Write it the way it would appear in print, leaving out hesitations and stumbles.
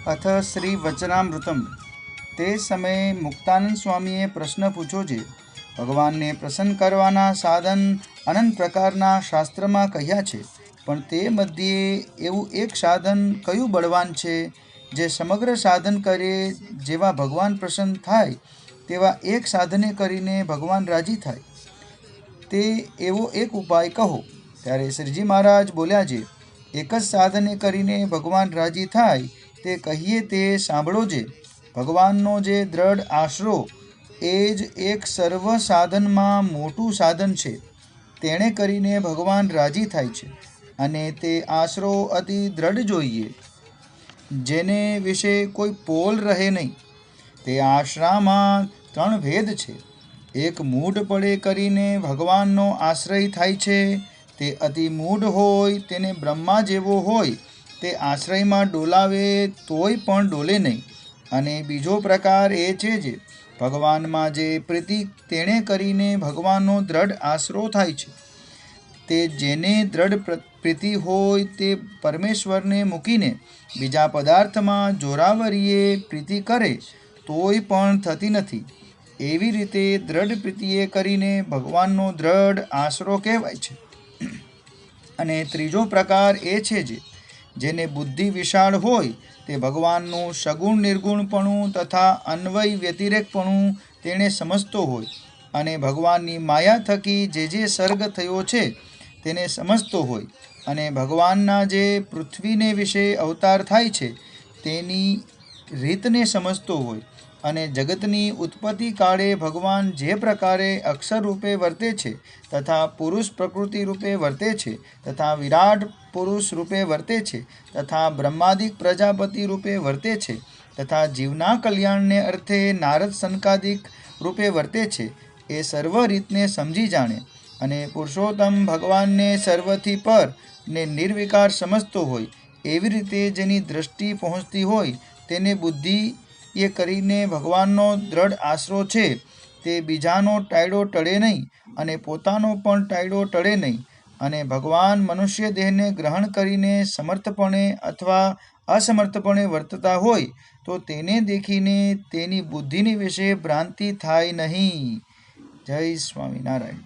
अथ श्री वचनामृतम। ते समये मुक्तानंद स्वामीए प्रश्न पूछो जे भगवान ने प्रसन्न करवाना साधन अनंत प्रकारना शास्त्र में कह्या छे, पण ते मध्य एवं एक साधन कयु बलवान छे जे समग्र साधन करे जेवा भगवान प्रसन्न थाय तेवा एक साधने करीने भगवान राजी थाय। ते एवो एक उपाय कहो। त्यारे श्रीजी महाराज बोल्या जे एक ज साधने करीने भगवान राजी थाय ते कहिए ते सांभळो जे भगवाननो जे दृढ़ आशरो ए ज एक सर्व साधनमा मोटું साधन छे। तेणे करीने भगवान राजी थाय छे अने ते आशरो अति दृढ़ जोईए, जेने विषे कोई पोल रहे नहीं। ते आश्रामां त्रण भेद छे। एक मूढ़पणे करीने भगवाननो आश्रय थाय छे। ते अति मूढ़ होय तेने ब्रह्मा जेवो होय ते आश्रयमां डोलावे तोय पण डोले नहीं। अने बीजो प्रकार ए छे जे भगवानमां जे प्रीति तेणे करीने भगवाननो दृढ़ आसरो थाय छे। ते जेने दृढ़ प्रीति होय ते परमेश्वरने मूकीने बीजा पदार्थमां जोरावरीए प्रीति करे तोय पण थती नथी। एवी रीते दृढ़ प्रीतिए करीने भगवाननो दृढ़ आसरो कहेवाय छे। अने त्रीजो प्रकार ए छे जे जेने बुद्धि विशाळ होय ते भगवाननु सगुण निर्गुणपणुं तथा अन्वय व्यतिरेकपणुं तेणे समजतो होय अने भगवाननी माया थकी जे सर्ग थयो छे तेने समजतो होय अने भगवानना जे पृथ्वीने विषे अवतार थाय छे तेनी रीतने समजतो होय अने जगतनी उत्पत्ति काळे भगवान जे प्रकारे अक्षर रूपे वर्ते छे तथा पुरुष प्रकृति रूपे वर्ते छे तथा विराट पुरुष रूपे वर्ते छे तथा ब्रह्मादिक प्रजापति रूपे वर्ते छे तथा जीवना कल्याणने अर्थे नारद सनकादिक रूपे वर्ते छे, ए सर्व रीतने समझी जाणे अने पुरुषोत्तम भगवानने सर्वथी पर ने निर्विकार समजतो होय एवी रीते जेनी दृष्टि पहोंचती होय तेने बुद्धि ये करीने भगवाननो दृढ़ आसरो छे ते बीजानो टायडो टळे नहीं अने पोतानो पण टायडो टळे नहीं अने भगवान मनुष्य देहने ग्रहण करीने समर्थपणे अथवा असमर्थपणे वर्तता होय तो तेने देखीने तेनी बुद्धिनी विषे भ्रांति थाय नहीं। जय स्वामीनारायण।